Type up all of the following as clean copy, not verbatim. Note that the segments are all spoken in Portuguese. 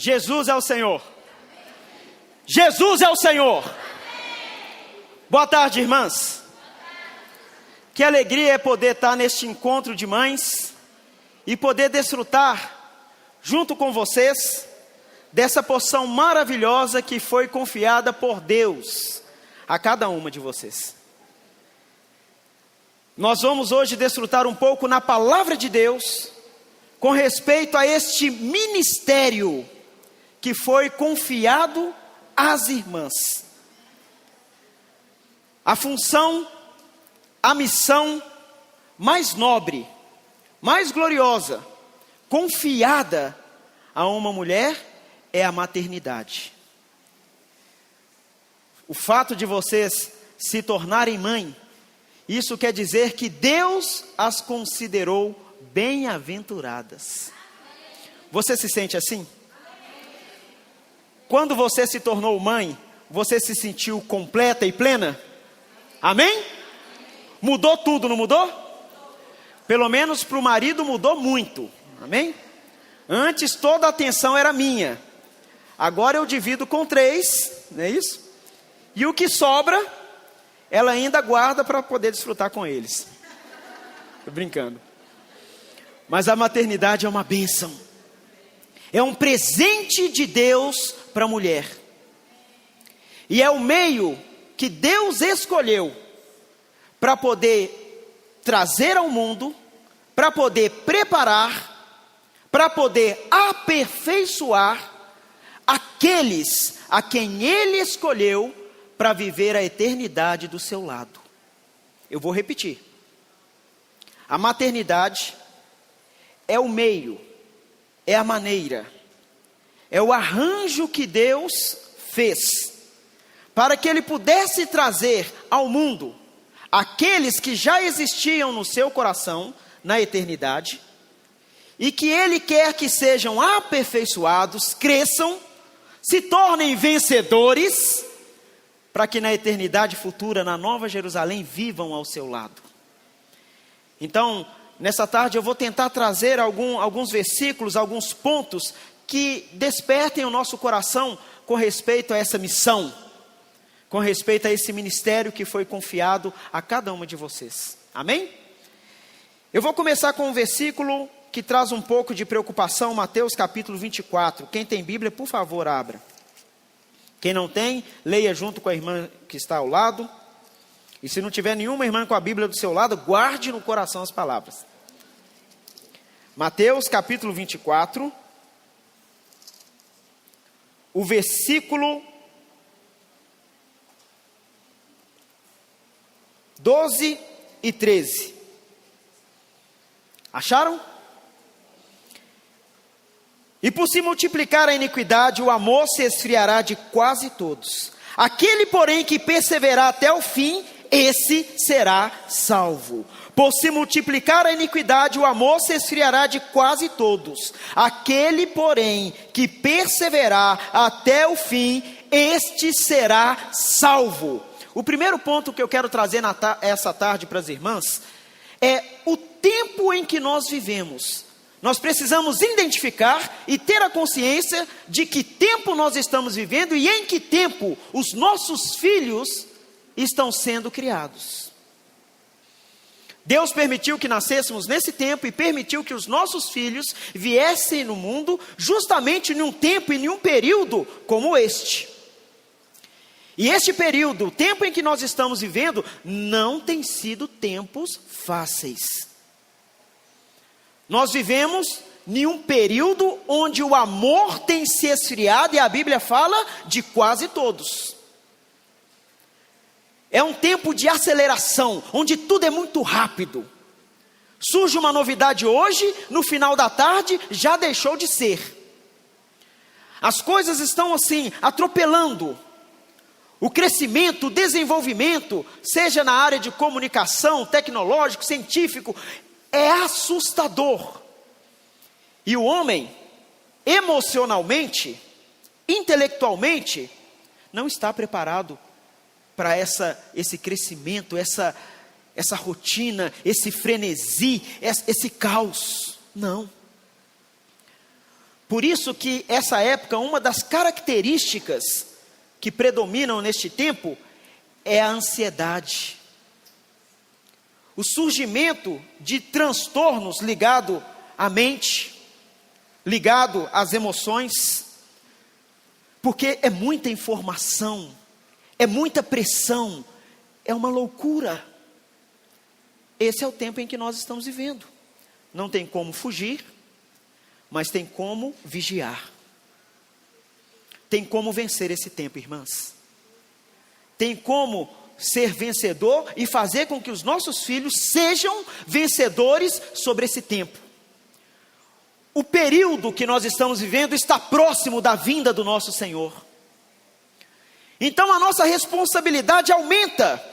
Jesus é o Senhor. Jesus é o Senhor. Boa tarde, irmãs. Que alegria é poder estar neste encontro de mães e poder desfrutar, junto com vocês, dessa porção maravilhosa que foi confiada por Deus a cada uma de vocês. Nós vamos hoje desfrutar um pouco na palavra de Deus com respeito a este ministério que foi confiado às irmãs. A função, a missão mais nobre, mais gloriosa, confiada a uma mulher é a maternidade. O fato de vocês se tornarem mãe, isso quer dizer que Deus as considerou bem-aventuradas. Você se sente assim? Quando você se tornou mãe, você se sentiu completa e plena? Amém? Mudou tudo, não mudou? Pelo menos para o marido mudou muito. Amém? Antes toda a atenção era minha. Agora eu divido com 3, não é isso? E o que sobra, ela ainda guarda para poder desfrutar com eles. Estou brincando. Mas a maternidade é uma bênção. É um presente de Deus para a mulher. E é o meio que Deus escolheu para poder trazer ao mundo, para poder preparar, para poder aperfeiçoar aqueles a quem Ele escolheu para viver a eternidade do seu lado. Eu vou repetir. A maternidade é o meio, é a maneira, é o arranjo que Deus fez para que Ele pudesse trazer ao mundo aqueles que já existiam no seu coração na eternidade e que Ele quer que sejam aperfeiçoados, cresçam, se tornem vencedores, para que na eternidade futura, na Nova Jerusalém, vivam ao seu lado. Então, nessa tarde eu vou tentar trazer alguns versículos, alguns pontos que despertem o nosso coração com respeito a essa missão, com respeito a esse ministério que foi confiado a cada uma de vocês. Amém? Eu vou começar com um versículo que traz um pouco de preocupação, Mateus capítulo 24. Quem tem Bíblia, por favor, abra. Quem não tem, leia junto com a irmã que está ao lado. E se não tiver nenhuma irmã com a Bíblia do seu lado, guarde no coração as palavras. Mateus capítulo 24, o versículo 12 e 13. Acharam? E por se multiplicar a iniquidade, o amor se esfriará de quase todos. Aquele, porém, que perseverar até o fim, esse será salvo. Por se multiplicar a iniquidade, o amor se esfriará de quase todos. Aquele, porém, que perseverar até o fim, este será salvo. O primeiro ponto que eu quero trazer essa tarde para as irmãs é o tempo em que nós vivemos. Nós precisamos identificar e ter a consciência de que tempo nós estamos vivendo e em que tempo os nossos filhos estão sendo criados. Deus permitiu que nascêssemos nesse tempo e permitiu que os nossos filhos viessem no mundo justamente em um tempo e em um período como este. E este período, o tempo em que nós estamos vivendo, não tem sido tempos fáceis. Nós vivemos em um período onde o amor tem se esfriado e a Bíblia fala de quase todos. É um tempo de aceleração, onde tudo é muito rápido. Surge uma novidade hoje, no final da tarde já deixou de ser. As coisas estão assim, atropelando. O crescimento, o desenvolvimento, seja na área de comunicação, tecnológico, científico, é assustador. E o homem, emocionalmente, intelectualmente, não está preparado para esse crescimento, essa rotina, esse frenesi, esse caos. Não. Por isso que essa época, uma das características que predominam neste tempo é a ansiedade. O surgimento de transtornos ligado à mente, ligado às emoções, porque é muita informação, é muita pressão, é uma loucura. Esse é o tempo em que nós estamos vivendo. Não tem como fugir, mas tem como vigiar. Tem como vencer esse tempo, irmãs. Tem como ser vencedor e fazer com que os nossos filhos sejam vencedores sobre esse tempo. O período que nós estamos vivendo está próximo da vinda do nosso Senhor. Então a nossa responsabilidade aumenta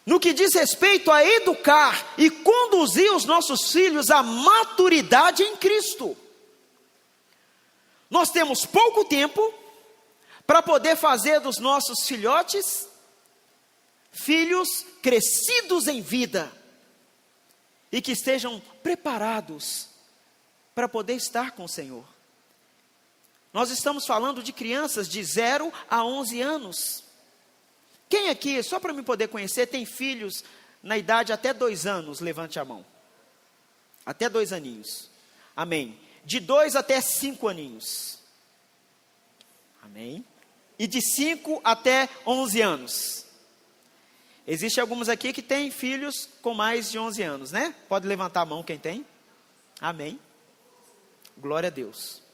no que diz respeito a educar e conduzir os nossos filhos à maturidade em Cristo. Nós temos pouco tempo para poder fazer dos nossos filhotes filhos crescidos em vida e que estejam preparados para poder estar com o Senhor. Nós estamos falando de crianças de 0 a 11 anos. Quem aqui, só para me poder conhecer, tem filhos na idade até 2 anos? Levante a mão. Até 2 aninhos. Amém. De 2 até 5 aninhos. Amém. E de 5 até 11 anos. Existem alguns aqui que têm filhos com mais de 11 anos, né? Pode levantar a mão quem tem. Amém. Glória a Deus.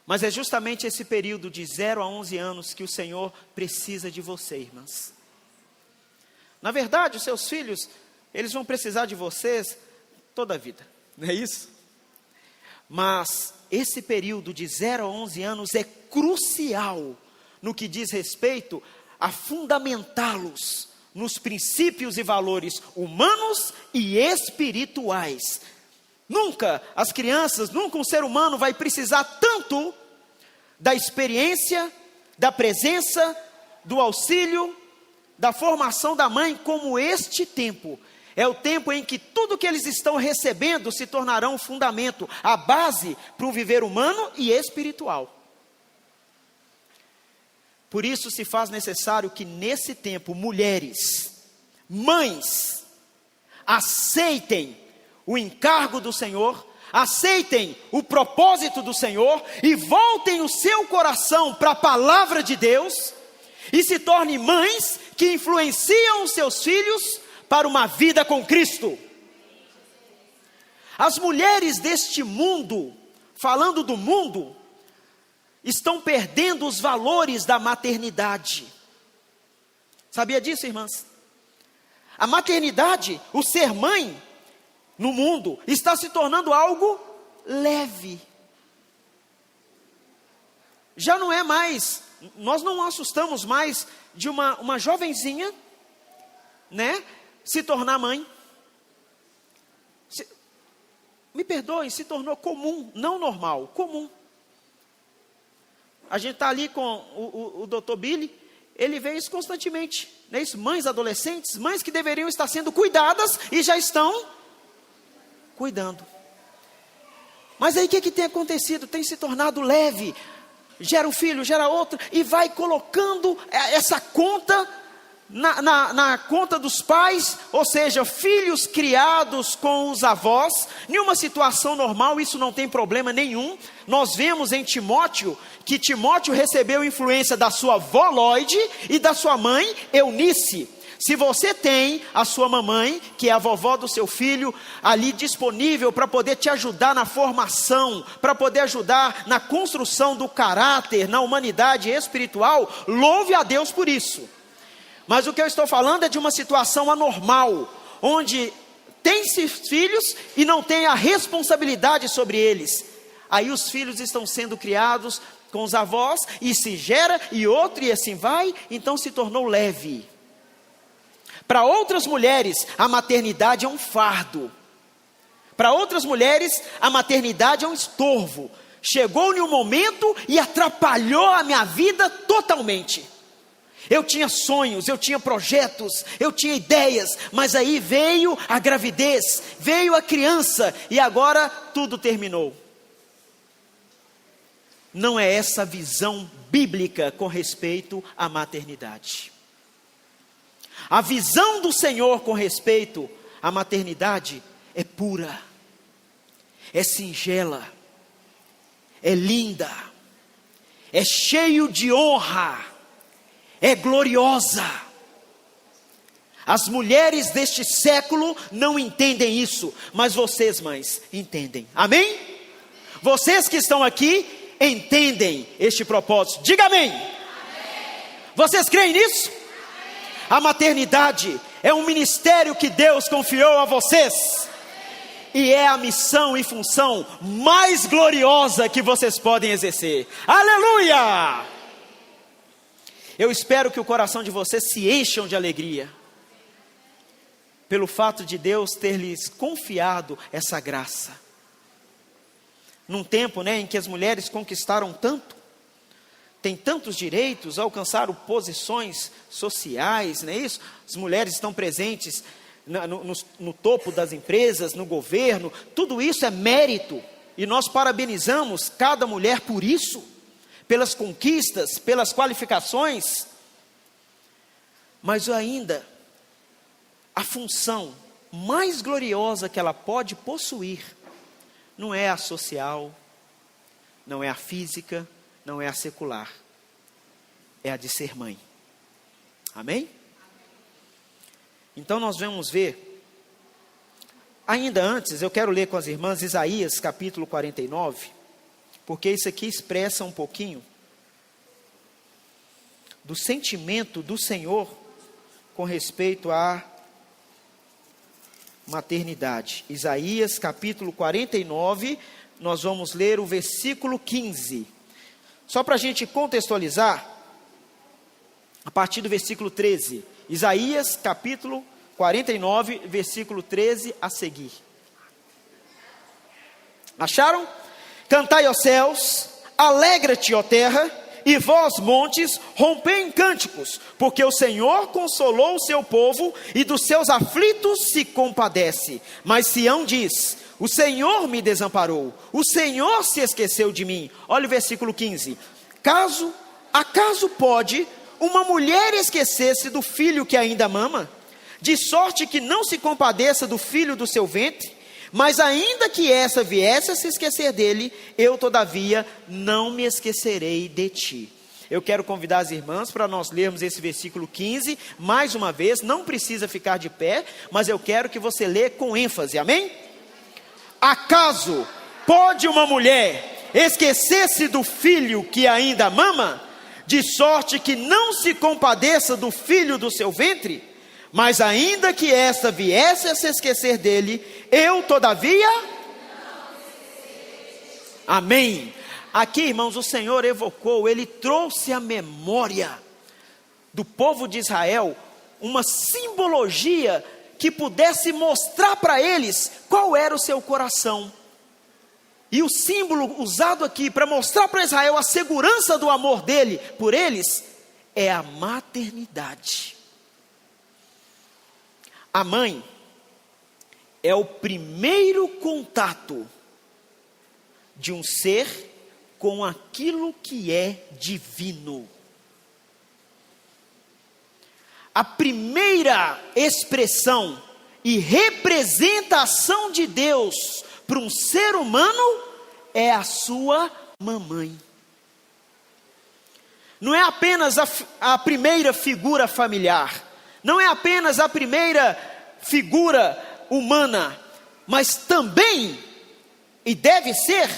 Mas é justamente esse período de 0 a 11 anos que o Senhor precisa de você, irmãs. Na verdade, os seus filhos, eles vão precisar de vocês toda a vida, não é isso? Mas esse período de 0 a 11 anos é crucial no que diz respeito a fundamentá-los nos princípios e valores humanos e espirituais. Nunca as crianças, nunca um ser humano vai precisar tanto da experiência, da presença, do auxílio, da formação da mãe como este tempo. É o tempo em que tudo que eles estão recebendo se tornará um fundamento, a base para um viver humano e espiritual. Por isso se faz necessário que nesse tempo mulheres, mães, aceitem o encargo do Senhor, aceitem o propósito do Senhor e voltem o seu coração para a palavra de Deus e se tornem mães que influenciam os seus filhos para uma vida com Cristo. As mulheres deste mundo, falando do mundo, estão perdendo os valores da maternidade. Sabia disso, irmãs? A maternidade, o ser mãe, no mundo, está se tornando algo leve. Já não é mais, nós não assustamos mais de uma jovenzinha, né, se tornar mãe. Me perdoem, se tornou comum, não normal, comum. A gente está ali com o Dr. Billy, ele vê isso constantemente, né? Isso, mães adolescentes, mães que deveriam estar sendo cuidadas e já estão cuidando. Mas aí o que tem acontecido? Tem se tornado leve, gera um filho, gera outro, e vai colocando essa conta na conta dos pais, ou seja, filhos criados com os avós. Em uma situação normal isso não tem problema nenhum. Nós vemos em Timóteo, que Timóteo recebeu influência da sua avó Lloyd e da sua mãe Eunice. Se você tem a sua mamãe, que é a vovó do seu filho, ali disponível para poder te ajudar na formação, para poder ajudar na construção do caráter, na humanidade espiritual, louve a Deus por isso. Mas o que eu estou falando é de uma situação anormal, onde tem-se filhos e não tem a responsabilidade sobre eles. Aí os filhos estão sendo criados com os avós, e se gera, e outro, e assim vai, então se tornou leve. Para outras mulheres, a maternidade é um fardo. Para outras mulheres, a maternidade é um estorvo. Chegou em um momento e atrapalhou a minha vida totalmente. Eu tinha sonhos, eu tinha projetos, eu tinha ideias, mas aí veio a gravidez, veio a criança, e agora tudo terminou. não é essa a visão bíblica com respeito à maternidade. A visão do Senhor com respeito à maternidade é pura, é singela, é linda, é cheio de honra, é gloriosa. As mulheres deste século não entendem isso, mas vocês, mães, entendem. Amém? Vocês que estão aqui entendem este propósito. Diga amém. Amém. Vocês creem nisso? Amém. A maternidade é um ministério que Deus confiou a vocês. Amém. E é a missão e função mais gloriosa que vocês podem exercer. Aleluia! Eu espero que o coração de vocês se encham de alegria pelo fato de Deus ter lhes confiado essa graça. Num tempo, em que as mulheres conquistaram tanto, têm tantos direitos, alcançaram posições sociais, não é isso? As mulheres estão presentes no topo das empresas, no governo, tudo isso é mérito, e nós parabenizamos cada mulher por isso, pelas conquistas, pelas qualificações, mas ainda, a função mais gloriosa que ela pode possuir, não é a social, não é a física, não é a secular, é a de ser mãe. Amém? Então nós vamos ver, ainda antes, eu quero ler com as irmãs Isaías capítulo 49, porque isso aqui expressa um pouquinho do sentimento do Senhor com respeito à maternidade. Isaías capítulo 49, nós vamos ler o versículo 15. Só para a gente contextualizar, a partir do versículo 13. Isaías capítulo 49, versículo 13 a seguir. Acharam? Cantai, ó céus, alegra-te, ó terra, e vós, montes, rompei em cânticos, porque o Senhor consolou o seu povo, e dos seus aflitos se compadece. Mas Sião diz, o Senhor me desamparou, o Senhor se esqueceu de mim. Olha o versículo 15. Acaso pode uma mulher esquecer-se do filho que ainda mama, de sorte que não se compadeça do filho do seu ventre? Mas ainda que essa viesse a se esquecer dele, eu todavia não me esquecerei de ti. Eu quero convidar as irmãs para nós lermos esse versículo 15, mais uma vez, não precisa ficar de pé, mas eu quero que você lê com ênfase, amém? Acaso pode uma mulher esquecer-se do filho que ainda mama, de sorte que não se compadeça do filho do seu ventre? Mas ainda que esta viesse a se esquecer dele, eu todavia... Amém. Aqui, irmãos, o Senhor evocou, Ele trouxe à memória do povo de Israel uma simbologia que pudesse mostrar para eles qual era o seu coração. E o símbolo usado aqui para mostrar para Israel a segurança do amor dele por eles é a maternidade. A mãe é o primeiro contato de um ser com aquilo que é divino. A primeira expressão e representação de Deus para um ser humano é a sua mamãe. Não é apenas a primeira figura familiar, não é apenas a primeira figura humana, mas também, e deve ser,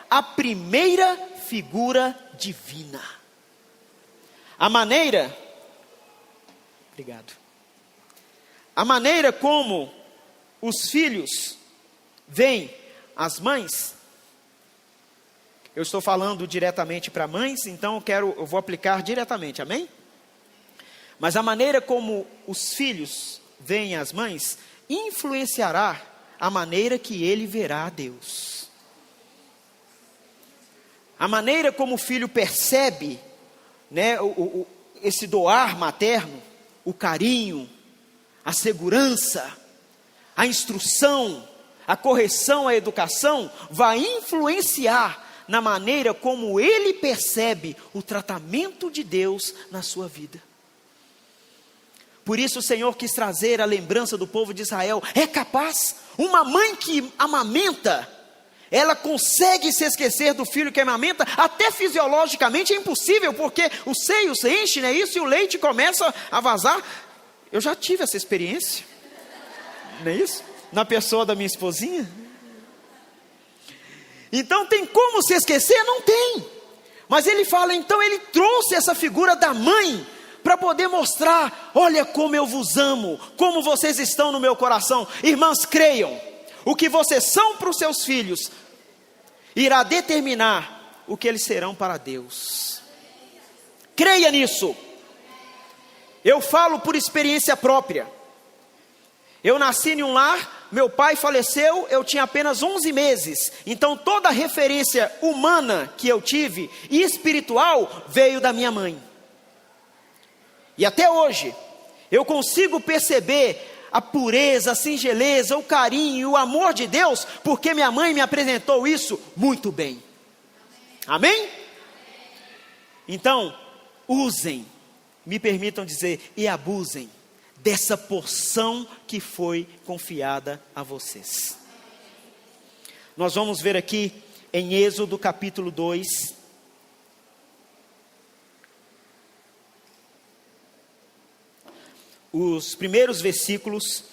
a primeira figura divina. A maneira como os filhos veem as mães, eu estou falando diretamente para mães, então eu vou aplicar diretamente, amém? Mas a maneira como os filhos veem as mães influenciará a maneira que ele verá a Deus. A maneira como o filho percebe, esse doar materno, o carinho, a segurança, a instrução, a correção, a educação, vai influenciar na maneira como ele percebe o tratamento de Deus na sua vida. Por isso o Senhor quis trazer a lembrança do povo de Israel. É capaz? Uma mãe que amamenta, ela consegue se esquecer do filho que amamenta? Até fisiologicamente é impossível, porque o seio se enche, não é isso? E o leite começa a vazar. Eu já tive essa experiência, não é isso? Na pessoa da minha esposinha. Então tem como se esquecer? Não tem. Mas ele fala, então ele trouxe essa figura da mãe para poder mostrar, olha como eu vos amo, como vocês estão no meu coração. Irmãs, creiam, o que vocês são para os seus filhos irá determinar o que eles serão para Deus. Creia nisso. Eu falo por experiência própria. Eu nasci em um lar, meu pai faleceu, eu tinha apenas 11 meses. Então toda a referência humana que eu tive e espiritual veio da minha mãe. E até hoje, eu consigo perceber a pureza, a singeleza, o carinho, o amor de Deus, porque minha mãe me apresentou isso muito bem. Amém? Então, usem, me permitam dizer, e abusem dessa porção que foi confiada a vocês. Nós vamos ver aqui em Êxodo capítulo 2, os primeiros versículos.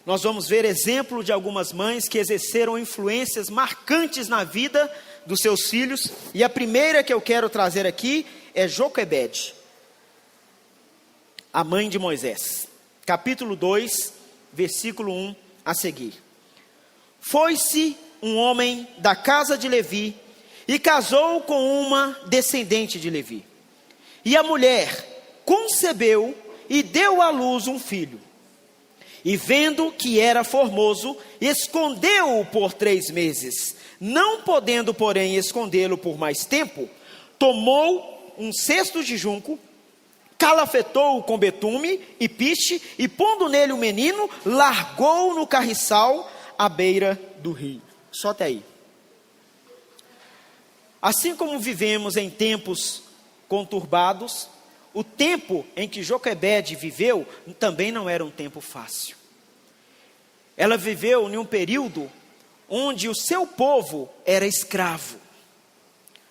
Nós vamos ver exemplo de algumas mães que exerceram influências marcantes na vida dos seus filhos. E a primeira que eu quero trazer aqui é Joquebede, a mãe de Moisés. Capítulo 2, versículo 1 a seguir. Foi-se um homem da casa de Levi e casou com uma descendente de Levi. E a mulher concebeu e deu à luz um filho. E vendo que era formoso, escondeu-o por 3 meses. Não podendo, porém, escondê-lo por mais tempo, tomou um cesto de junco, calafetou-o com betume e piche, e pondo nele o menino, largou-o no carriçal à beira do rio. Só até aí. Assim como vivemos em tempos conturbados, o tempo em que Joquebede viveu também não era um tempo fácil. Ela viveu em um período onde o seu povo era escravo.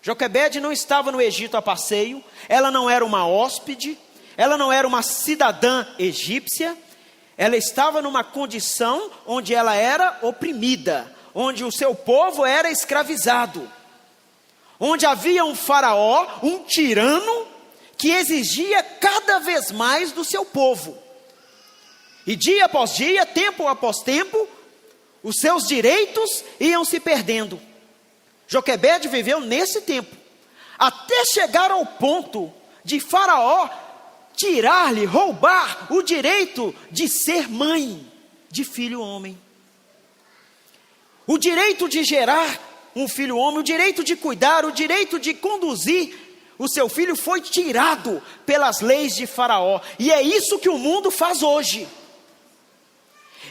Joquebede não estava no Egito a passeio, ela não era uma hóspede, ela não era uma cidadã egípcia, ela estava numa condição onde ela era oprimida, onde o seu povo era escravizado, onde havia um faraó, um tirano, que exigia cada vez mais do seu povo. E dia após dia, tempo após tempo, os seus direitos iam se perdendo. Joquebede viveu nesse tempo, até chegar ao ponto de Faraó tirar-lhe, roubar o direito de ser mãe de filho homem. O direito de gerar um filho homem, o direito de cuidar, o direito de conduzir o seu filho foi tirado pelas leis de Faraó. E é isso que o mundo faz hoje.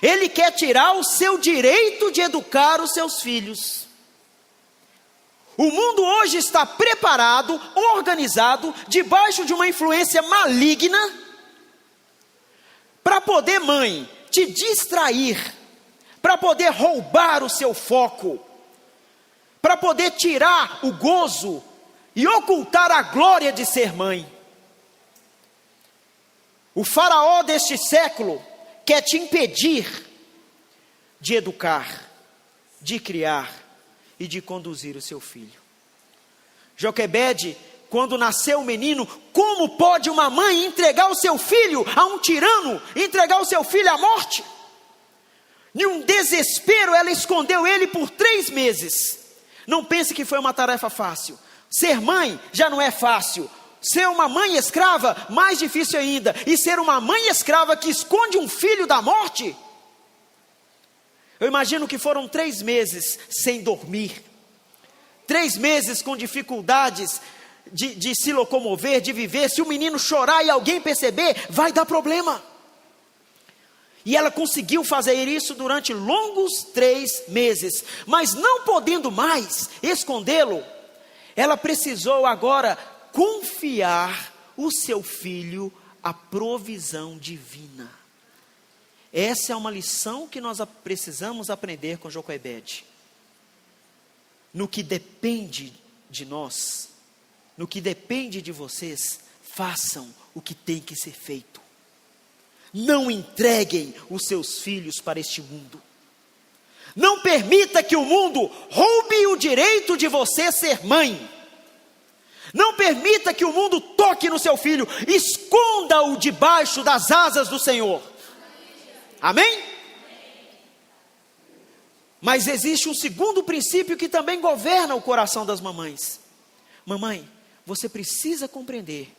Ele quer tirar o seu direito de educar os seus filhos. O mundo hoje está preparado, organizado, debaixo de uma influência maligna, para poder, mãe, te distrair, para poder roubar o seu foco, para poder tirar o gozo e ocultar a glória de ser mãe. O faraó deste século quer te impedir de educar, de criar e de conduzir o seu filho. Joquebede, quando nasceu o menino, como pode uma mãe entregar o seu filho a um tirano, entregar o seu filho à morte? Em um desespero, ela escondeu ele por 3 meses. Não pense que foi uma tarefa fácil. Ser mãe já não é fácil. Ser uma mãe escrava, mais difícil ainda. E ser uma mãe escrava que esconde um filho da morte. Eu imagino que foram 3 meses sem dormir. 3 meses com dificuldades de se locomover, de viver. Se o menino chorar e alguém perceber, vai dar problema. E ela conseguiu fazer isso durante longos 3 meses. Mas não podendo mais escondê-lo, ela precisou agora confiar o seu filho à provisão divina. Essa é uma lição que nós precisamos aprender com Joquebede. No que depende de nós, no que depende de vocês, façam o que tem que ser feito. Não entreguem os seus filhos para este mundo. Não permita que o mundo roube o direito de você ser mãe. Não permita que o mundo toque no seu filho. Esconda-o debaixo das asas do Senhor. Amém? Mas existe um segundo princípio que também governa o coração das mamães. Mamãe, você precisa compreender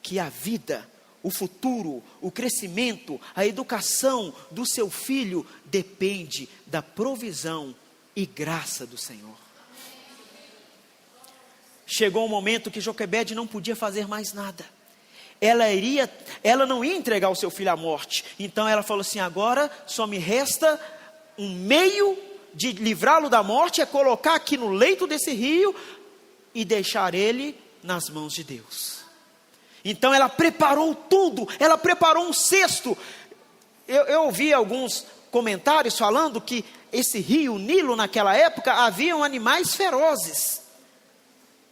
que a vida, o futuro, o crescimento, a educação do seu filho depende da provisão e graça do Senhor. Chegou um momento que Joquebede não podia fazer mais nada. Ela não ia entregar o seu filho à morte. Então ela falou assim: agora só me resta um meio de livrá-lo da morte, é colocar aqui no leito desse rio e deixar ele nas mãos de Deus. Então ela preparou tudo, ela preparou um cesto. Eu ouvi alguns comentários falando que esse rio Nilo naquela época haviam animais ferozes.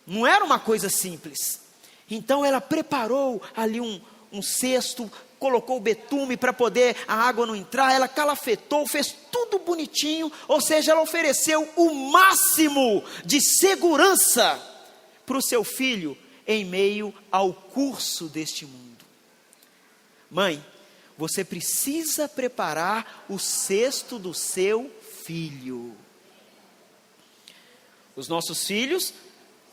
Não era uma coisa simples. Então ela preparou ali um cesto, colocou betume para poder a água não entrar, ela calafetou, fez tudo bonitinho, ou seja, ela ofereceu o máximo de segurança para o seu filho em meio ao curso deste mundo. Mãe, você precisa preparar o cesto do seu filho. Os nossos filhos,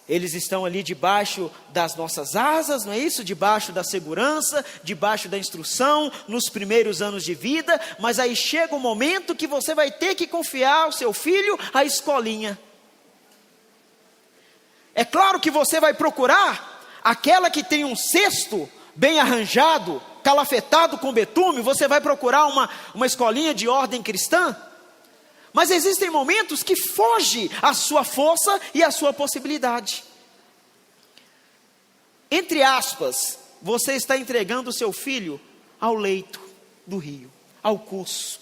eles estão ali debaixo das nossas asas, não é isso? Debaixo da segurança, debaixo da instrução, nos primeiros anos de vida, mas aí chega um momento que você vai ter que confiar o seu filho à escolinha. É claro que você vai procurar aquela que tem um cesto bem arranjado, calafetado com betume, você vai procurar uma escolinha de ordem cristã. Mas existem momentos que foge a sua força e a sua possibilidade. Entre aspas, você está entregando o seu filho ao leito do rio, ao curso.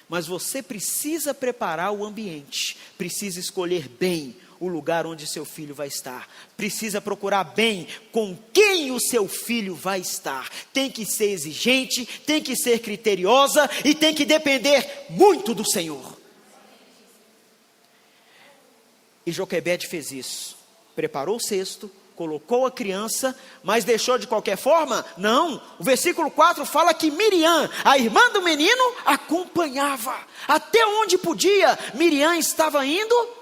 Mas você precisa preparar o ambiente, precisa escolher bem o lugar onde seu filho vai estar. Precisa procurar bem com quem o seu filho vai estar. Tem que ser exigente, tem que ser criteriosa e tem que depender muito do Senhor. E Joquebede fez isso. Preparou o cesto, colocou a criança, mas deixou de qualquer forma? Não. O versículo 4 fala que Miriam, a irmã do menino, acompanhava. Até onde podia, Miriam estava indo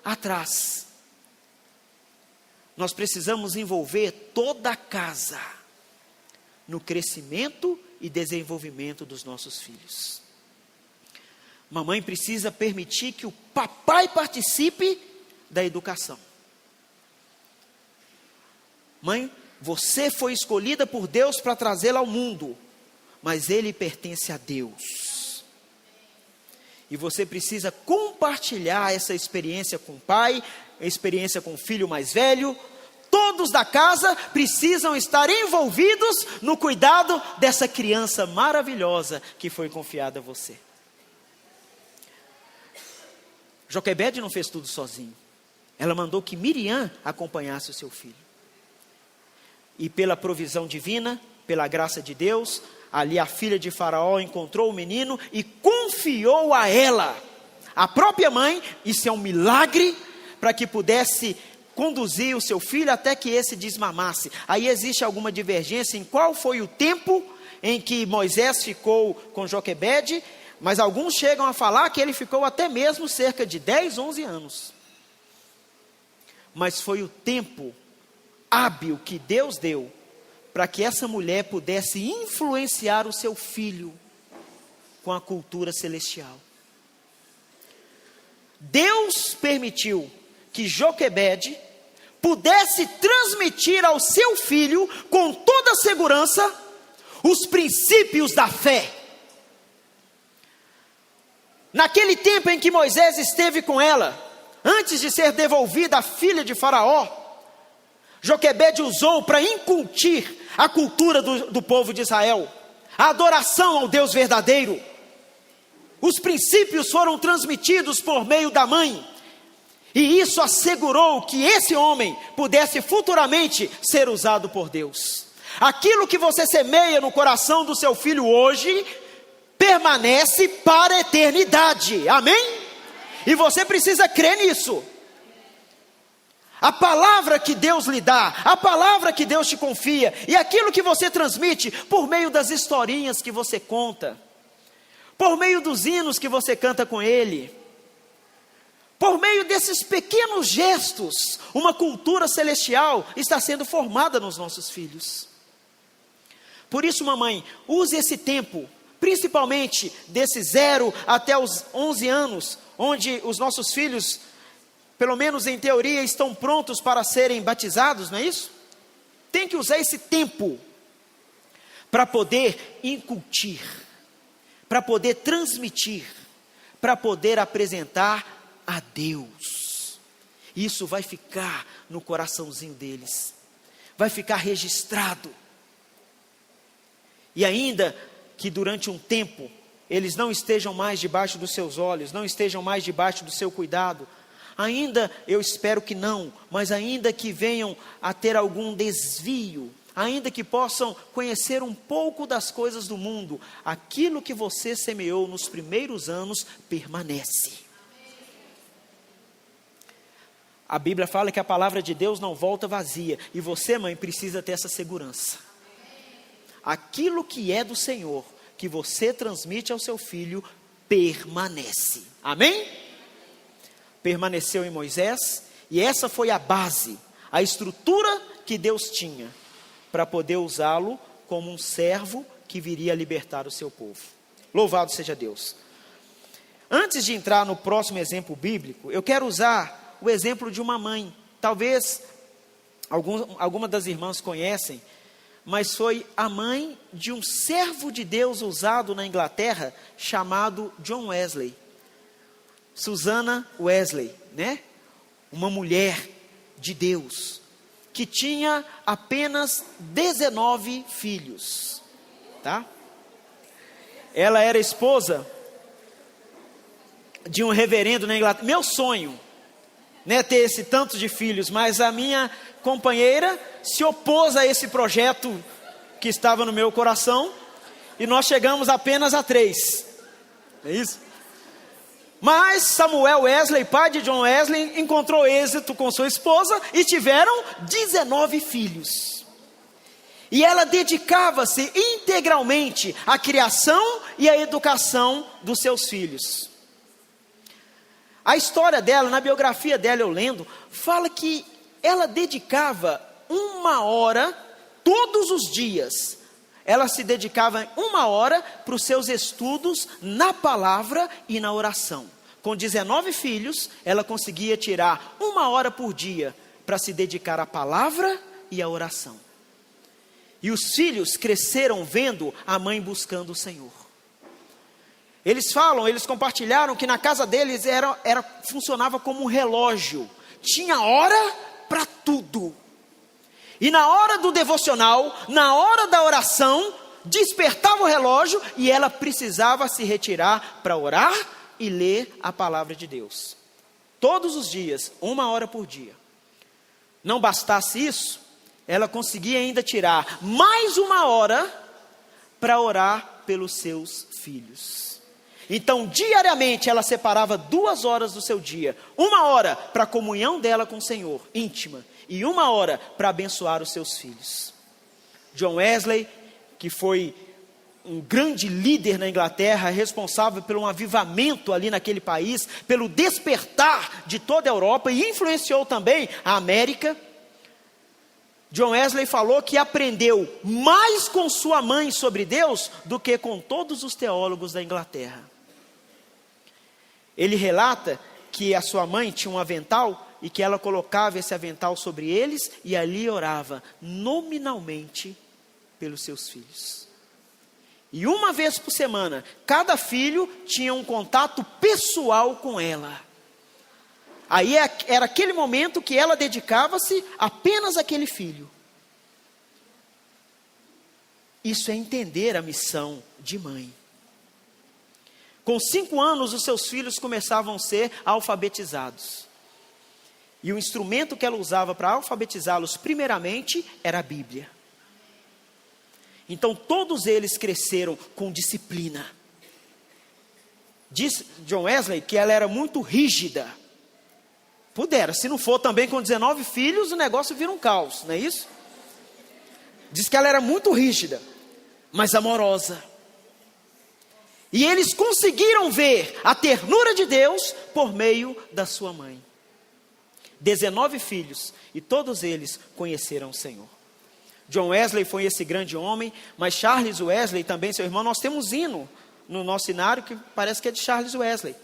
atrás. Nós precisamos envolver toda a casa no crescimento e desenvolvimento dos nossos filhos. Mamãe precisa permitir que o papai participe da educação. Mãe, você foi escolhida por Deus para trazê-la ao mundo, mas ele pertence a Deus. E você precisa compartilhar essa experiência com o pai, a experiência com o filho mais velho. Todos da casa precisam estar envolvidos no cuidado dessa criança maravilhosa que foi confiada a você. Joquebede não fez tudo sozinho. Ela mandou que Miriam acompanhasse o seu filho. E pela provisão divina, pela graça de Deus, ali a filha de Faraó encontrou o menino e confiou a ela, a própria mãe. Isso é um milagre, para que pudesse conduzir o seu filho até que esse desmamasse. Aí existe alguma divergência em qual foi o tempo em que Moisés ficou com Joquebede, mas alguns chegam a falar que ele ficou até mesmo cerca de 10, 11 anos. Mas foi o tempo hábil que Deus deu para que essa mulher pudesse influenciar o seu filho com a cultura celestial. Deus permitiu que Joquebede pudesse transmitir ao seu filho, com toda segurança, os princípios da fé. Naquele tempo em que Moisés esteve com ela, Antes de ser devolvida à filha de Faraó, Joquebede usou para incutir a cultura do povo de Israel, a adoração ao Deus verdadeiro. Os princípios foram transmitidos por meio da mãe, e isso assegurou que esse homem pudesse futuramente ser usado por Deus. Aquilo que você semeia no coração do seu filho hoje, permanece para a eternidade, amém? E você precisa crer nisso. A palavra que Deus lhe dá, a palavra que Deus te confia, e aquilo que você transmite por meio das historinhas que você conta, por meio dos hinos que você canta com ele, por meio desses pequenos gestos, uma cultura celestial está sendo formada nos nossos filhos. Por isso, mamãe, use esse tempo, principalmente desse 0 até os 11 anos, onde os nossos filhos, pelo menos em teoria, estão prontos para serem batizados, não é isso? Tem que usar esse tempo para poder incutir, para poder transmitir, para poder apresentar a Deus. Isso vai ficar no coraçãozinho deles, vai ficar registrado. E ainda que durante um tempo eles não estejam mais debaixo dos seus olhos, não estejam mais debaixo do seu cuidado, ainda, eu espero que não, mas ainda que venham a ter algum desvio, ainda que possam conhecer um pouco das coisas do mundo, aquilo que você semeou nos primeiros anos permanece. A Bíblia fala que a palavra de Deus não volta vazia, e você, mãe, precisa ter essa segurança. Aquilo que é do Senhor, que você transmite ao seu filho, permanece. Amém? Permaneceu em Moisés, e essa foi a base, a estrutura que Deus tinha, para poder usá-lo como um servo que viria libertar o seu povo. Louvado seja Deus. Antes de entrar no próximo exemplo bíblico, eu quero usar o exemplo de uma mãe. Talvez alguma das irmãs conhecem, mas foi a mãe de um servo de Deus usado na Inglaterra, chamado John Wesley. Susana Wesley, né? Uma mulher de Deus, que tinha apenas 19 filhos, tá? Ela era esposa de um reverendo na Inglaterra. Meu sonho, né, ter esse tanto de filhos, mas a minha companheira se opôs a esse projeto que estava no meu coração, e nós chegamos apenas a 3, é isso? Mas Samuel Wesley, pai de John Wesley, encontrou êxito com sua esposa, e tiveram 19 filhos, e ela dedicava-se integralmente à criação e à educação dos seus filhos. A história dela, na biografia dela eu lendo, fala que ela dedicava 1 hora, todos os dias, ela se dedicava 1 hora para os seus estudos na palavra e na oração. Com 19 filhos, ela conseguia tirar 1 hora por dia para se dedicar à palavra e à oração. E os filhos cresceram vendo a mãe buscando o Senhor. Eles compartilharam que na casa deles funcionava como um relógio. Tinha hora para tudo. E na hora do devocional, na hora da oração, despertava o relógio e ela precisava se retirar para orar e ler a palavra de Deus. Todos os dias, 1 hora por dia. Não bastasse isso, ela conseguia ainda tirar mais 1 hora para orar pelos seus filhos. Então, diariamente, ela separava 2 horas do seu dia. 1 hora para a comunhão dela com o Senhor, íntima. E 1 hora para abençoar os seus filhos. John Wesley, que foi um grande líder na Inglaterra, responsável pelo um avivamento ali naquele país, pelo despertar de toda a Europa, e influenciou também a América. John Wesley falou que aprendeu mais com sua mãe sobre Deus do que com todos os teólogos da Inglaterra. Ele relata que a sua mãe tinha um avental e que ela colocava esse avental sobre eles e ali orava nominalmente pelos seus filhos. E 1 vez por semana, cada filho tinha um contato pessoal com ela. Aí era aquele momento que ela dedicava-se apenas àquele filho. Isso é entender a missão de mãe. Com 5 anos, os seus filhos começavam a ser alfabetizados. E o instrumento que ela usava para alfabetizá-los, primeiramente, era a Bíblia. Então, todos eles cresceram com disciplina. Diz John Wesley que ela era muito rígida. Pudera, se não for também com 19 filhos, o negócio vira um caos, não é isso? Diz que ela era muito rígida, mas amorosa. E eles conseguiram ver a ternura de Deus por meio da sua mãe. 19 filhos, e todos eles conheceram o Senhor. John Wesley foi esse grande homem, mas Charles Wesley também, seu irmão, nós temos hino no nosso inário que parece que é de Charles Wesley.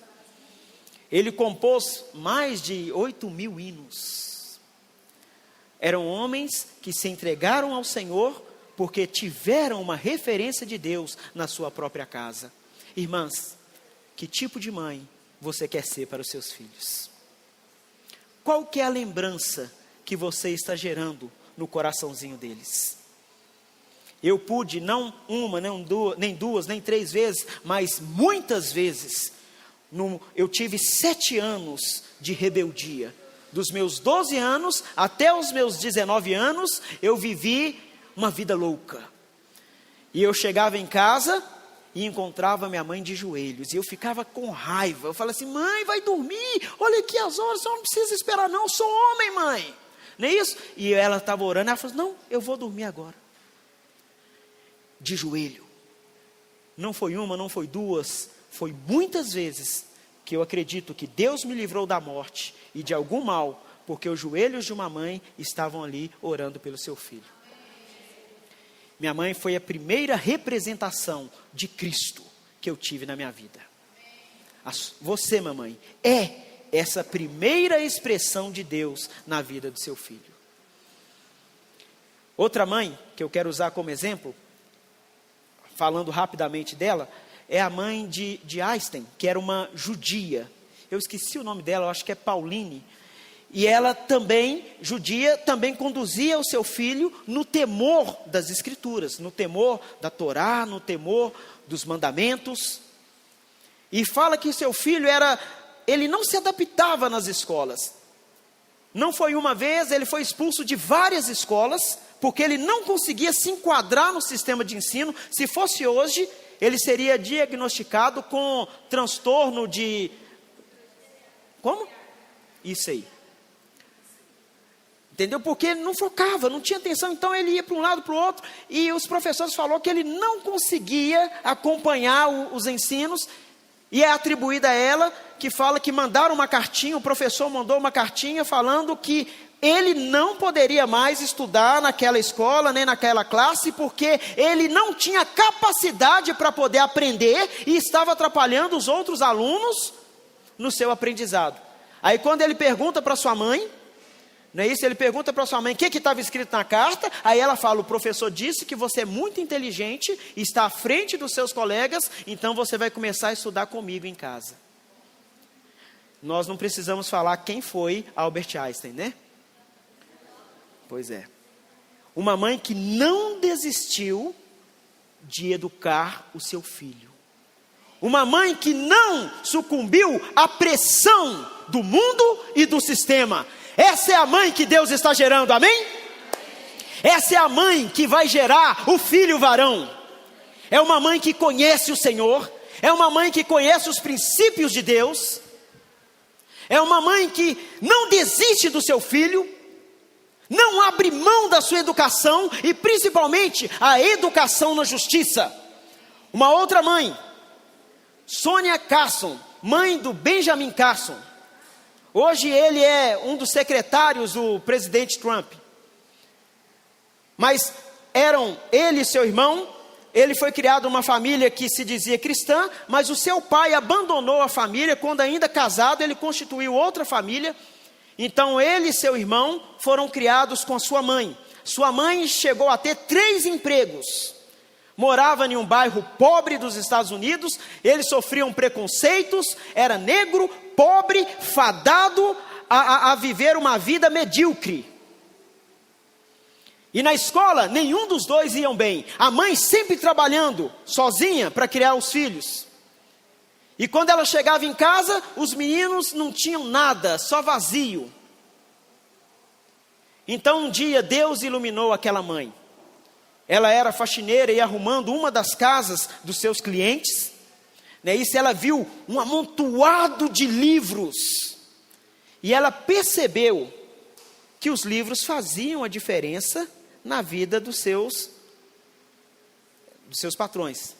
Ele compôs mais de 8.000 hinos. Eram homens que se entregaram ao Senhor porque tiveram uma referência de Deus na sua própria casa. Irmãs, que tipo de mãe você quer ser para os seus filhos? Qual que é a lembrança que você está gerando no coraçãozinho deles? Eu pude, não uma, nem duas, nem 3 vezes, mas muitas vezes, eu tive 7 anos de rebeldia. Dos meus 12 anos até os meus 19 anos, eu vivi uma vida louca. E eu chegava em casa e encontrava minha mãe de joelhos. E eu ficava com raiva. Eu falava assim: mãe, vai dormir. Olha aqui as horas, você não precisa esperar não. Eu sou homem, mãe. Não é isso? E ela estava orando. Ela falou: não, eu vou dormir agora. De joelho. Não foi uma, não foi 2. Foi muitas vezes que eu acredito que Deus me livrou da morte e de algum mal, porque os joelhos de uma mãe estavam ali orando pelo seu filho. Minha mãe foi a primeira representação de Cristo que eu tive na minha vida. Você, mamãe, é essa primeira expressão de Deus na vida do seu filho. Outra mãe que eu quero usar como exemplo, falando rapidamente dela, é a mãe de Einstein, que era uma judia. Eu esqueci o nome dela, eu acho que é Pauline. E ela também, judia, também conduzia o seu filho no temor das Escrituras, no temor da Torá, no temor dos mandamentos. E fala que seu filho ele não se adaptava nas escolas. Não foi uma vez, ele foi expulso de várias escolas, porque ele não conseguia se enquadrar no sistema de ensino. Se fosse hoje, ele seria diagnosticado com transtorno de... Como? Isso aí. Entendeu? Porque ele não focava, não tinha atenção, então ele ia para um lado, para o outro, e os professores falaram que ele não conseguia acompanhar os ensinos, e é atribuída a ela, que fala que mandaram uma cartinha, o professor mandou uma cartinha falando que ele não poderia mais estudar naquela escola, nem naquela classe, porque ele não tinha capacidade para poder aprender, e estava atrapalhando os outros alunos no seu aprendizado. Aí quando ele pergunta para sua mãe, não é isso? Ele pergunta para sua mãe o que estava escrito na carta. Aí ela fala: o professor disse que você é muito inteligente, está à frente dos seus colegas, então você vai começar a estudar comigo em casa. Nós não precisamos falar quem foi Albert Einstein, né? Pois é. Uma mãe que não desistiu de educar o seu filho. Uma mãe que não sucumbiu à pressão do mundo e do sistema. Essa é a mãe que Deus está gerando, amém? Essa é a mãe que vai gerar o filho varão. É uma mãe que conhece o Senhor. É uma mãe que conhece os princípios de Deus. É uma mãe que não desiste do seu filho, não abre mão da sua educação, e principalmente a educação na justiça. Uma outra mãe, Sonia Carson, mãe do Benjamin Carson. Hoje ele é um dos secretários do presidente Trump. Mas eram ele e seu irmão. Ele foi criado numa família que se dizia cristã, mas o seu pai abandonou a família. Quando ainda casado, ele constituiu outra família. Então ele e seu irmão foram criados com a sua mãe. Sua mãe chegou a ter 3 empregos. Morava em um bairro pobre dos Estados Unidos. Eles sofriam preconceitos, era negro, pobre, fadado a viver uma vida medíocre. E na escola, nenhum dos dois iam bem. A mãe sempre trabalhando, sozinha, para criar os filhos. E quando ela chegava em casa, os meninos não tinham nada, só vazio. Então um dia Deus iluminou aquela mãe. Ela era faxineira e arrumando uma das casas dos seus clientes. Isso, ela viu um amontoado de livros. E ela percebeu que os livros faziam a diferença na vida dos seus patrões.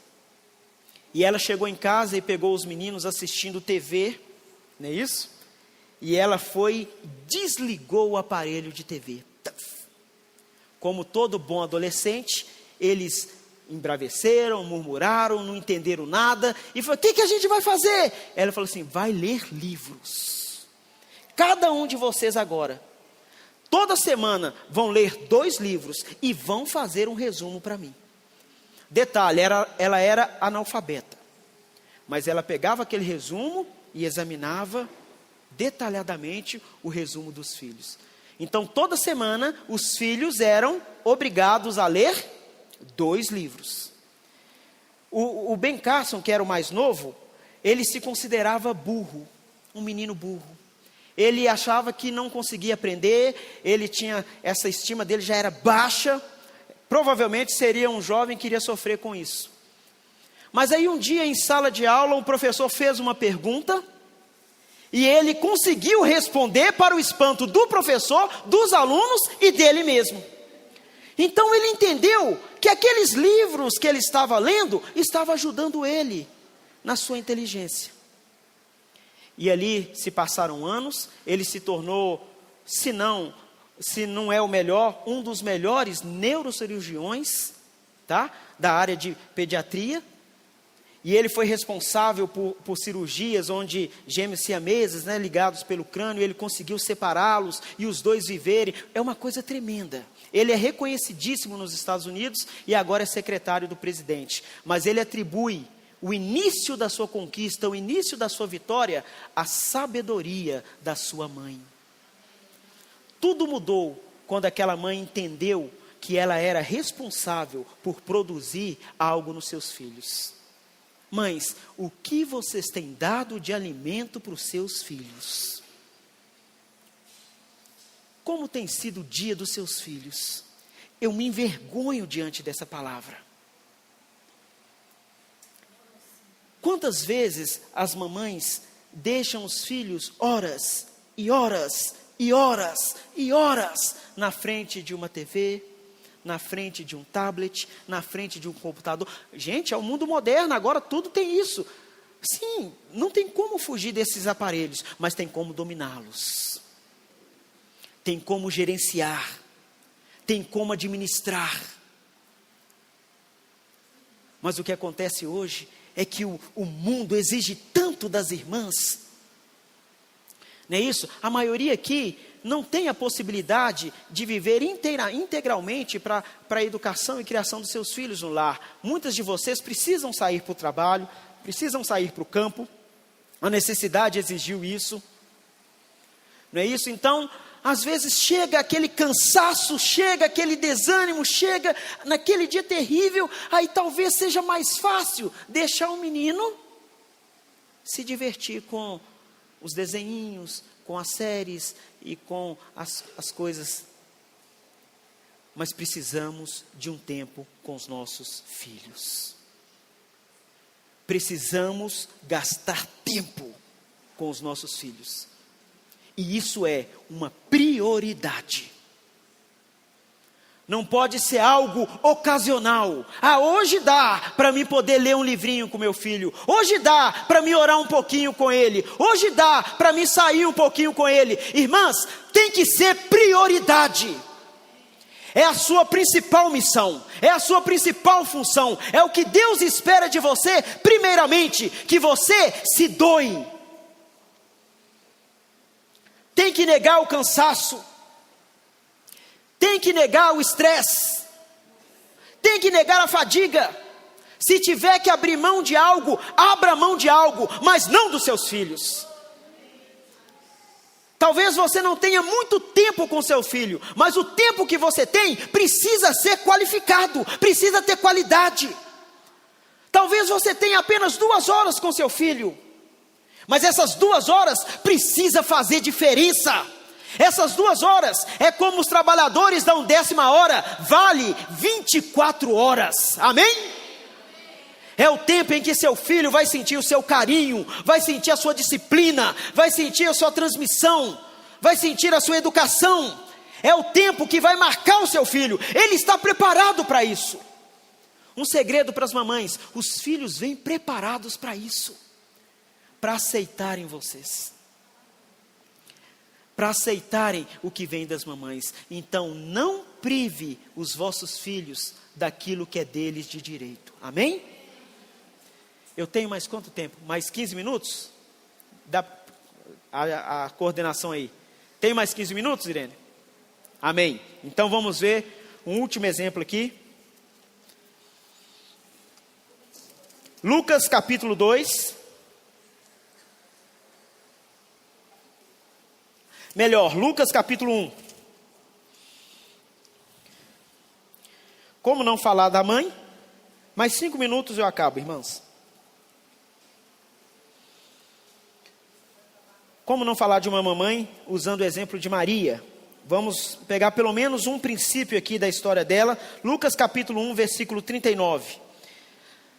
E ela chegou em casa e pegou os meninos assistindo TV, não é isso? E ela desligou o aparelho de TV. Como todo bom adolescente, eles embraveceram, murmuraram, não entenderam nada. E falou, o que a gente vai fazer? Ela falou assim, vai ler livros. Cada um de vocês agora, toda semana, vão ler 2 livros e vão fazer um resumo para mim. Detalhe, ela era analfabeta, mas ela pegava aquele resumo e examinava detalhadamente o resumo dos filhos. Então, toda semana, os filhos eram obrigados a ler 2 livros. O Ben Carson, que era o mais novo, ele se considerava burro, um menino burro. Ele achava que não conseguia aprender, ele tinha, essa estima dele já era baixa, provavelmente seria um jovem que iria sofrer com isso. Mas aí um dia em sala de aula, o professor fez uma pergunta, e ele conseguiu responder para o espanto do professor, dos alunos e dele mesmo. Então ele entendeu que aqueles livros que ele estava lendo, estavam ajudando ele na sua inteligência. E ali se passaram anos, ele se tornou, se não é o melhor, um dos melhores neurocirurgiões, da área de pediatria. E ele foi responsável por cirurgias onde gêmeos siameses, ligados pelo crânio, ele conseguiu separá-los e os 2 viverem. É uma coisa tremenda. Ele é reconhecidíssimo nos Estados Unidos e agora é secretário do presidente. Mas ele atribui o início da sua conquista, o início da sua vitória, à sabedoria da sua mãe. Tudo mudou quando aquela mãe entendeu que ela era responsável por produzir algo nos seus filhos. Mães, o que vocês têm dado de alimento para os seus filhos? Como tem sido o dia dos seus filhos? Eu me envergonho diante dessa palavra. Quantas vezes as mamães deixam os filhos horas e horas e horas e horas na frente de uma TV, na frente de um tablet, na frente de um computador? Gente, é o mundo moderno, agora tudo tem isso. Sim, não tem como fugir desses aparelhos, mas tem como dominá-los. Tem como gerenciar, tem como administrar. Mas o que acontece hoje é que o mundo exige tanto das irmãs. Não é isso? A maioria aqui não tem a possibilidade de viver integralmente para a educação e criação dos seus filhos no lar. Muitas de vocês precisam sair para o trabalho, precisam sair para o campo. A necessidade exigiu isso. Não é isso? Então, às vezes chega aquele cansaço, chega aquele desânimo, chega naquele dia terrível, aí talvez seja mais fácil deixar o menino se divertir com os desenhinhos, com as séries e com as coisas. Mas precisamos de um tempo com os nossos filhos. Precisamos gastar tempo com os nossos filhos. E isso é uma prioridade. Não pode ser algo ocasional. Hoje dá para mim poder ler um livrinho com meu filho. Hoje dá para mim orar um pouquinho com ele. Hoje dá para mim sair um pouquinho com ele. Irmãs, tem que ser prioridade. É a sua principal missão. É a sua principal função. É o que Deus espera de você, primeiramente, que você se doe. Tem que negar o cansaço, tem que negar o estresse, tem que negar a fadiga. Se tiver que abrir mão de algo, abra mão de algo, mas não dos seus filhos. Talvez você não tenha muito tempo com seu filho, mas o tempo que você tem precisa ser qualificado, precisa ter qualidade. Talvez você tenha apenas 2 horas com seu filho, mas essas 2 horas precisa fazer diferença. Essas 2 horas é como os trabalhadores dão 10ª hora, vale 24 horas, amém? É o tempo em que seu filho vai sentir o seu carinho, vai sentir a sua disciplina, vai sentir a sua transmissão, vai sentir a sua educação. É o tempo que vai marcar o seu filho, ele está preparado para isso. Um segredo para as mamães: os filhos vêm preparados para isso, para aceitarem vocês, para aceitarem o que vem das mamães. Então não prive os vossos filhos daquilo que é deles de direito, amém? Eu tenho mais quanto tempo? Mais 15 minutos? Dá a coordenação aí. Tem mais 15 minutos, Irene? Amém. Então vamos ver um último exemplo aqui. Lucas capítulo 2. Melhor, Lucas capítulo 1. Como não falar da mãe? Mais 5 minutos eu acabo, irmãs. Como não falar de uma mamãe usando o exemplo de Maria? Vamos pegar pelo menos um princípio aqui da história dela. Lucas capítulo 1, versículo 39.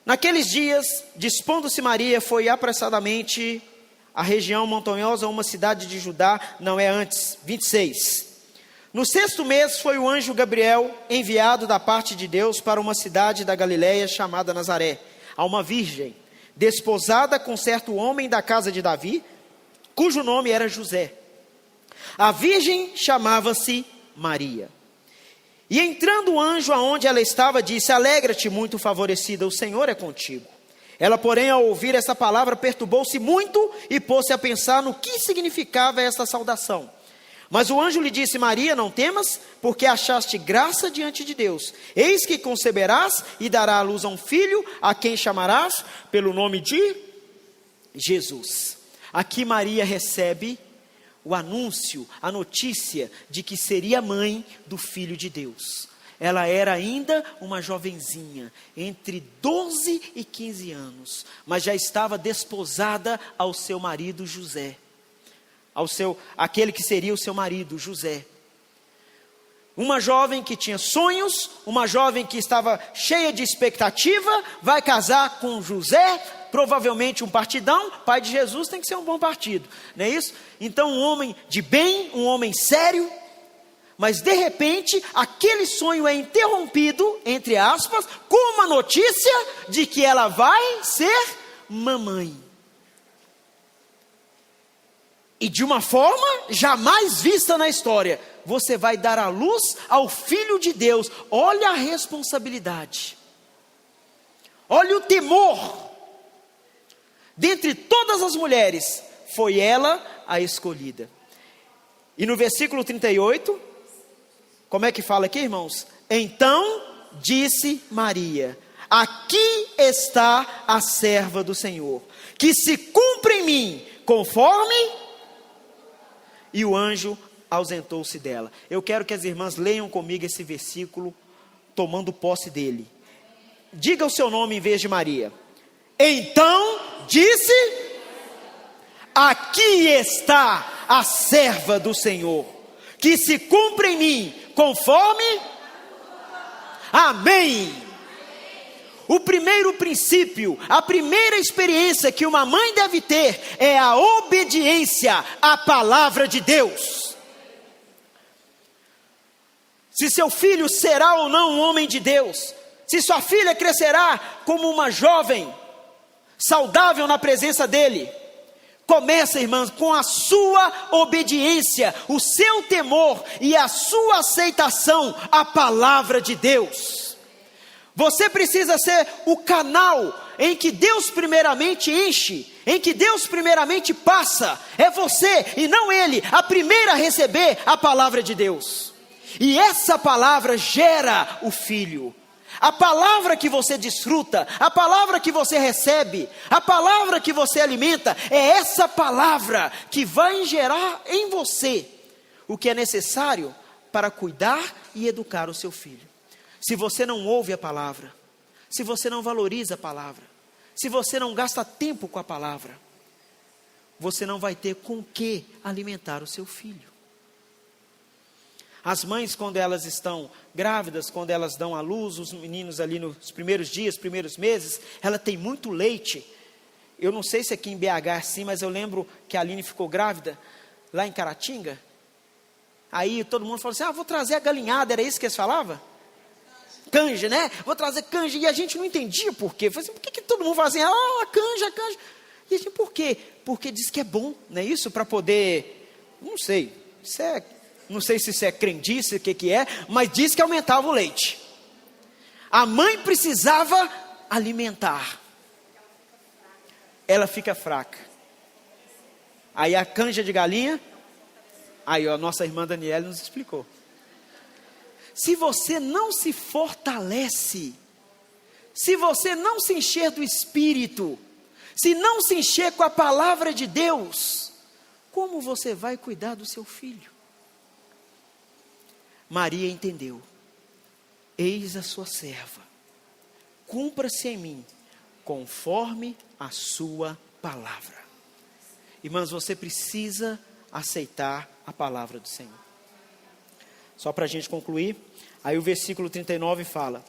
Naqueles dias, dispondo-se Maria, foi apressadamente à região montanhosa, uma cidade de Judá, não é antes. 26. No 6º mês foi o anjo Gabriel enviado da parte de Deus para uma cidade da Galileia chamada Nazaré, a uma virgem, desposada com certo homem da casa de Davi, cujo nome era José. A virgem chamava-se Maria. E entrando o anjo aonde ela estava, disse: alegra-te, muito favorecida, o Senhor é contigo. Ela, porém, ao ouvir essa palavra, perturbou-se muito e pôs-se a pensar no que significava esta saudação. Mas o anjo lhe disse: Maria, não temas, porque achaste graça diante de Deus. Eis que conceberás e dará à luz a um filho, a quem chamarás pelo nome de Jesus. Aqui Maria recebe o anúncio, a notícia de que seria mãe do Filho de Deus. Ela era ainda uma jovenzinha, entre 12 e 15 anos, mas já estava desposada ao seu marido José, aquele que seria o seu marido, José. Uma jovem que tinha sonhos, uma jovem que estava cheia de expectativa, vai casar com José, provavelmente um partidão. Pai de Jesus tem que ser um bom partido, não é isso? Então um homem de bem, um homem sério, mas de repente aquele sonho é interrompido, entre aspas, com uma notícia de que ela vai ser mamãe. E de uma forma jamais vista na história, você vai dar à luz ao Filho de Deus. Olha a responsabilidade, olha o temor. Dentre todas as mulheres, foi ela a escolhida. E no versículo 38, como é que fala aqui, irmãos? Então disse Maria: aqui está a serva do Senhor, que se cumpra em mim conforme... E o anjo ausentou-se dela. Eu quero que as irmãs leiam comigo esse versículo, tomando posse dele. Diga o seu nome em vez de Maria. Então disse: aqui está a serva do Senhor, que se cumpra em mim conforme... Amém. O primeiro princípio, a primeira experiência que uma mãe deve ter é a obediência à palavra de Deus. Se seu filho será ou não um homem de Deus, se sua filha crescerá como uma jovem saudável na presença dele, começa, irmãs, com a sua obediência, o seu temor e a sua aceitação à palavra de Deus. Você precisa ser o canal em que Deus primeiramente enche, em que Deus primeiramente passa. É você e não ele a primeira a receber a palavra de Deus. E essa palavra gera o filho. A palavra que você desfruta, a palavra que você recebe, a palavra que você alimenta, é essa palavra que vai gerar em você o que é necessário para cuidar e educar o seu filho. Se você não ouve a palavra, se você não valoriza a palavra, se você não gasta tempo com a palavra, você não vai ter com que alimentar o seu filho. As mães, quando elas estão grávidas, quando elas dão à luz, os meninos ali nos primeiros dias, primeiros meses, ela tem muito leite. Eu não sei se aqui em BH é assim, mas eu lembro que a Aline ficou grávida lá em Caratinga. Aí todo mundo falou assim, vou trazer a galinhada, era isso que eles falavam? Canja, né? Vou trazer canja. E a gente não entendia por quê. Falei assim, por que todo mundo fala assim, canja, canja? E a gente, por quê? Porque diz que é bom, não é isso? Para poder, não sei, não sei se isso é crendice, o que é, mas diz que aumentava o leite. A mãe precisava alimentar. Ela fica fraca. Aí a canja de galinha, aí a nossa irmã Daniela nos explicou. Se você não se fortalece, se você não se encher do Espírito, se não se encher com a palavra de Deus, como você vai cuidar do seu filho? Maria entendeu. Eis a sua serva, cumpra-se em mim, conforme a sua palavra. Irmãs, você precisa aceitar a palavra do Senhor. Só para a gente concluir, aí o versículo 39 fala: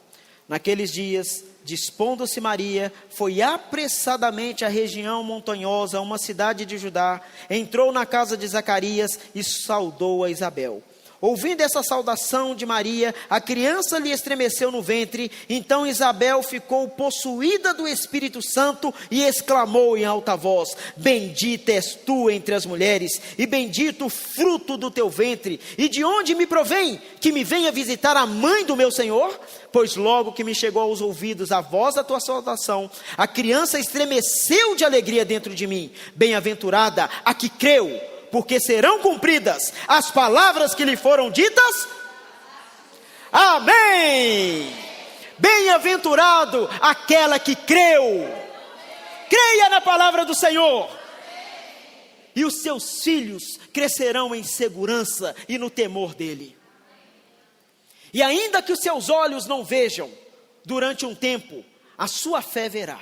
naqueles dias, dispondo-se Maria, foi apressadamente à região montanhosa, uma cidade de Judá, entrou na casa de Zacarias e saudou a Isabel. Ouvindo essa saudação de Maria, a criança lhe estremeceu no ventre. Então Isabel ficou possuída do Espírito Santo e exclamou em alta voz: bendita és tu entre as mulheres, e bendito o fruto do teu ventre. E de onde me provém que me venha visitar a mãe do meu Senhor? Pois logo que me chegou aos ouvidos a voz da tua saudação, a criança estremeceu de alegria dentro de mim. Bem-aventurada a que creu, porque serão cumpridas as palavras que lhe foram ditas. Amém. Bem-aventurado aquela que creu. Creia na palavra do Senhor. E os seus filhos crescerão em segurança e no temor dele. E ainda que os seus olhos não vejam, durante um tempo, a sua fé verá.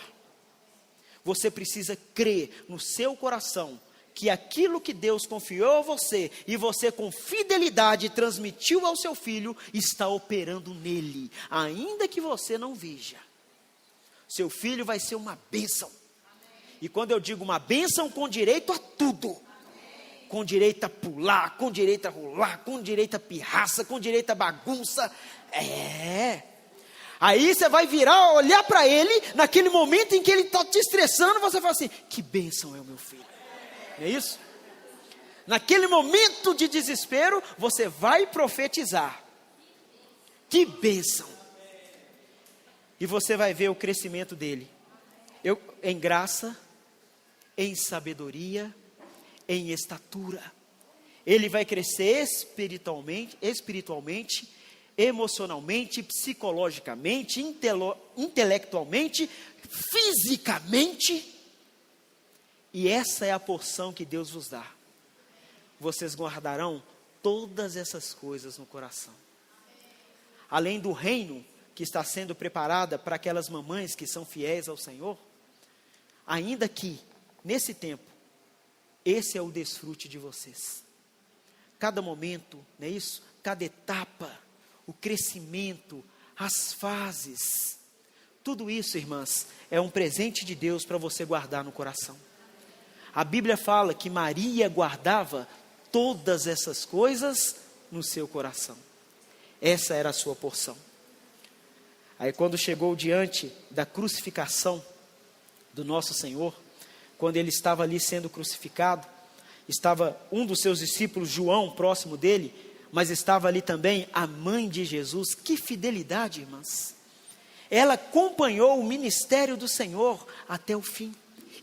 Você precisa crer no seu coração que aquilo que Deus confiou a você, e você com fidelidade transmitiu ao seu filho, está operando nele, ainda que você não veja. Seu filho vai ser uma bênção. E quando eu digo uma bênção, com direito a tudo. Com direito a pular, com direito a rolar, com direito a pirraça, com direito a bagunça. Aí você vai virar, olhar para ele, naquele momento em que ele está te estressando, você fala assim: que bênção é o meu filho. Não é isso? Naquele momento de desespero, você vai profetizar. Que bênção! E você vai ver o crescimento dele. Em graça, em sabedoria, em estatura. Ele vai crescer espiritualmente, emocionalmente, psicologicamente, intelectualmente, fisicamente. E essa é a porção que Deus vos dá. Vocês guardarão todas essas coisas no coração. Além do reino que está sendo preparada para aquelas mamães que são fiéis ao Senhor, ainda que, nesse tempo, esse é o desfrute de vocês. Cada momento, não é isso? Cada etapa, o crescimento, as fases, tudo isso, irmãs, é um presente de Deus para você guardar no coração. A Bíblia fala que Maria guardava todas essas coisas no seu coração. Essa era a sua porção. Aí quando chegou diante da crucificação do nosso Senhor, quando ele estava ali sendo crucificado, estava um dos seus discípulos, João, próximo dele, mas estava ali também a mãe de Jesus. Que fidelidade, irmãs! Ela acompanhou o ministério do Senhor até o fim,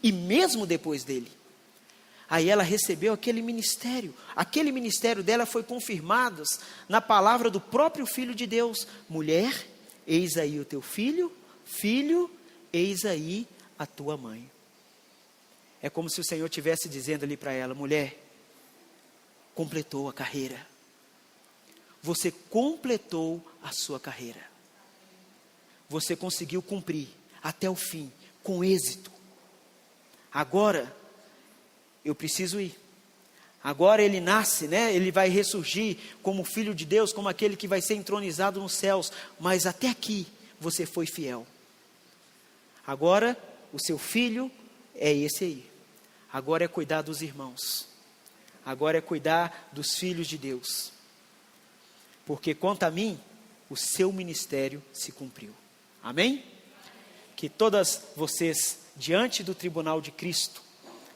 e mesmo depois dele. Aí ela recebeu aquele ministério dela foi confirmado na palavra do próprio Filho de Deus: mulher, eis aí o teu filho, filho, eis aí a tua mãe. É como se o Senhor estivesse dizendo ali para ela: mulher, completou a carreira. Você completou a sua carreira. Você conseguiu cumprir até o fim, com êxito. Agora, eu preciso ir. Agora ele nasce, né? Ele vai ressurgir como filho de Deus, como aquele que vai ser entronizado nos céus. Mas até aqui, você foi fiel. Agora, o seu filho é esse aí. Agora é cuidar dos irmãos. Agora é cuidar dos filhos de Deus. Porque quanto a mim, o seu ministério se cumpriu. Amém? Que todas vocês, diante do tribunal de Cristo,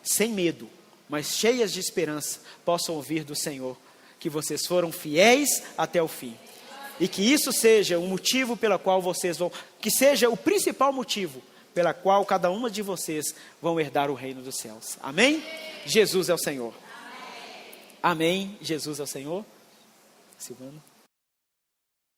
sem medo, mas cheias de esperança, possam ouvir do Senhor que vocês foram fiéis até o fim. E que isso seja o motivo pela qual vocês vão, que seja o principal motivo pela qual cada uma de vocês vão herdar o reino dos céus. Amém? Jesus é o Senhor. Amém. Jesus é o Senhor. Silvana.